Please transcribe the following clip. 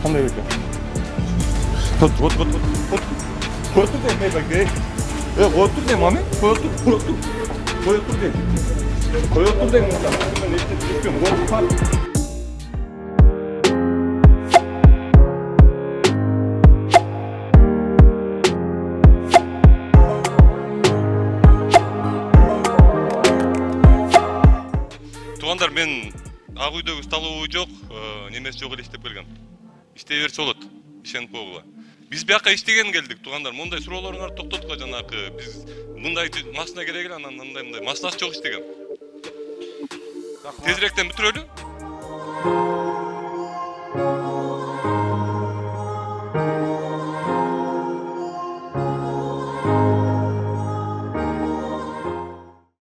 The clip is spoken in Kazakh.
Қандай екен? Қой тұр дейм, бәке. Қой тұр дейм, маме. Қой тұр дейм. Қой тұр дейм, мен естіп жүрген. Туғандар, мен ақ үйдегі столовый жоқ, немесі жоқ елестеп келген. İstей берсе болот, ишенип койгула. Биз бияка иштеген келдик, туғандар. Мындай суроолоруңарды токтоткула, жанагы биз мындай машина керек эле, анан мындай машинасы жок иштеген. Тезирээктен бүтүрөлү.